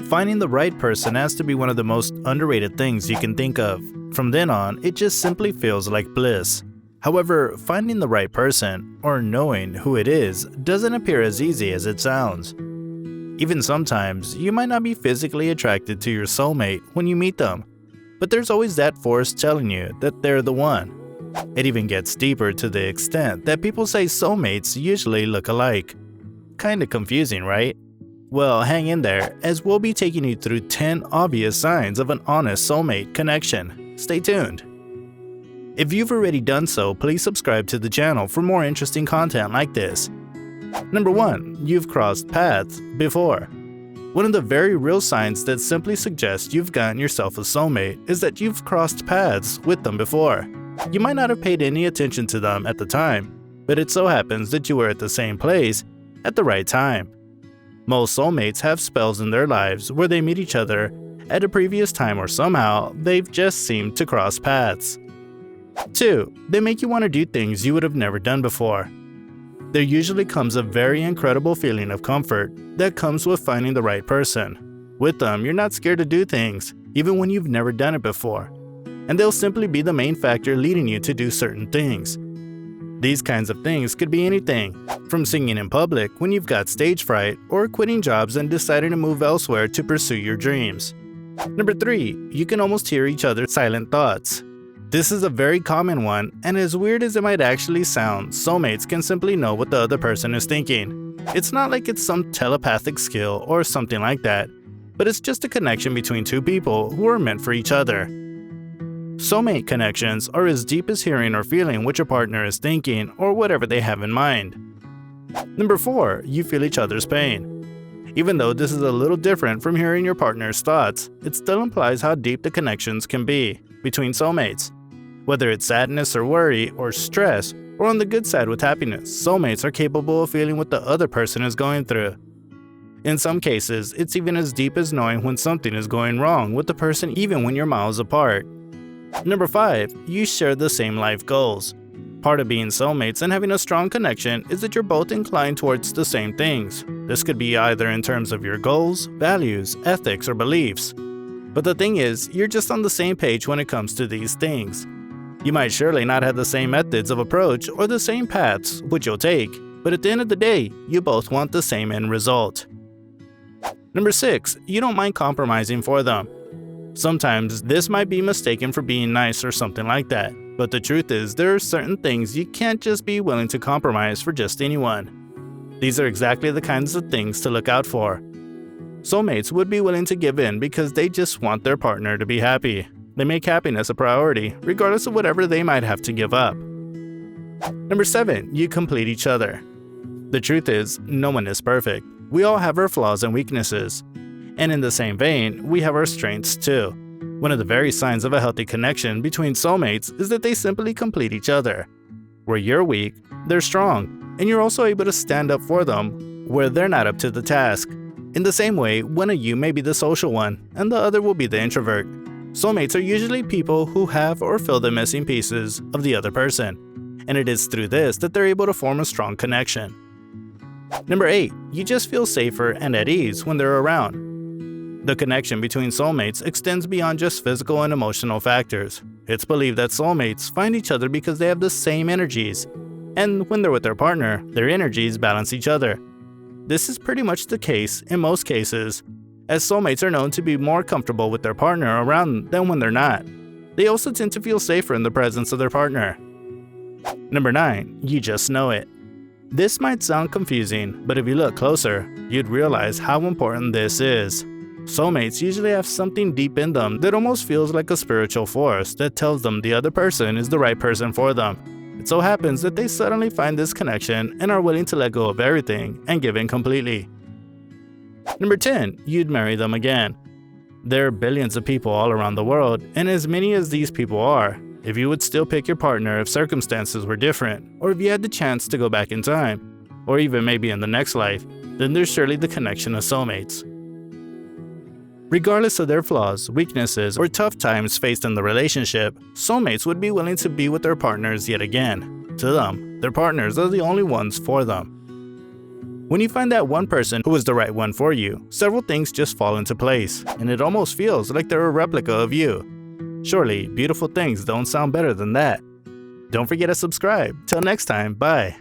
Finding the right person has to be one of the most underrated things you can think of. From then on, it just simply feels like bliss. However, finding the right person, or knowing who it is, doesn't appear as easy as it sounds. Even sometimes, you might not be physically attracted to your soulmate when you meet them, but there's always that force telling you that they're the one. It even gets deeper to the extent that people say soulmates usually look alike. Kinda confusing, right? Well, hang in there, as we'll be taking you through 10 obvious signs of an honest soulmate connection. Stay tuned. If you've already done so, please subscribe to the channel for more interesting content like this. Number 1. You've crossed paths before. One of the very real signs that simply suggests you've gotten yourself a soulmate is that you've crossed paths with them before. You might not have paid any attention to them at the time, but it so happens that you were at the same place at the right time. Most soulmates have spells in their lives where they meet each other at a previous time, or somehow they've just seemed to cross paths. 2. They make you want to do things you would have never done before. There usually comes a very incredible feeling of comfort that comes with finding the right person. With them, you're not scared to do things, even when you've never done it before, and they'll simply be the main factor leading you to do certain things. These kinds of things could be anything, from singing in public when you've got stage fright, or quitting jobs and deciding to move elsewhere to pursue your dreams. Number 3. You can almost hear each other's silent thoughts. This is a very common one, and as weird as it might actually sound, soulmates can simply know what the other person is thinking. It's not like it's some telepathic skill or something like that, but it's just a connection between two people who are meant for each other. Soulmate connections are as deep as hearing or feeling what your partner is thinking or whatever they have in mind. Number 4. You feel each other's pain. Even though this is a little different from hearing your partner's thoughts, it still implies how deep the connections can be between soulmates. Whether it's sadness or worry or stress, or on the good side with happiness, soulmates are capable of feeling what the other person is going through. In some cases, it's even as deep as knowing when something is going wrong with the person even when you're miles apart. Number 5. You share the same life goals. Part of being soulmates and having a strong connection is that you're both inclined towards the same things. This could be either in terms of your goals, values, ethics, or beliefs. But the thing is, you're just on the same page when it comes to these things. You might surely not have the same methods of approach or the same paths which you'll take, but at the end of the day, you both want the same end result. Number 6. You don't mind compromising for them. Sometimes this might be mistaken for being nice or something like that, but the truth is there are certain things you can't just be willing to compromise for just anyone. These are exactly the kinds of things to look out for. Soulmates would be willing to give in because they just want their partner to be happy. They make happiness a priority, regardless of whatever they might have to give up. Number 7. You complete each other. The truth is, no one is perfect. We all have our flaws and weaknesses. And in the same vein, we have our strengths too. One of the very signs of a healthy connection between soulmates is that they simply complete each other. Where you're weak, they're strong, and you're also able to stand up for them where they're not up to the task. In the same way, one of you may be the social one, and the other will be the introvert. Soulmates are usually people who have or fill the missing pieces of the other person, and it is through this that they're able to form a strong connection. Number 8. You just feel safer and at ease when they're around. The connection between soulmates extends beyond just physical and emotional factors. It's believed that soulmates find each other because they have the same energies, and when they're with their partner, their energies balance each other. This is pretty much the case in most cases, as soulmates are known to be more comfortable with their partner around than when they're not. They also tend to feel safer in the presence of their partner. Number 9. You just know it. This might sound confusing, but if you look closer, you'd realize how important this is. Soulmates usually have something deep in them that almost feels like a spiritual force that tells them the other person is the right person for them. It so happens that they suddenly find this connection and are willing to let go of everything and give in completely. Number 10. You'd marry them again. There are billions of people all around the world, and as many as these people are, if you would still pick your partner if circumstances were different, or if you had the chance to go back in time, or even maybe in the next life, then there's surely the connection of soulmates. Regardless of their flaws, weaknesses, or tough times faced in the relationship, soulmates would be willing to be with their partners yet again. To them, their partners are the only ones for them. When you find that one person who is the right one for you, several things just fall into place, and it almost feels like they're a replica of you. Surely, beautiful things don't sound better than that. Don't forget to subscribe. Till next time, bye.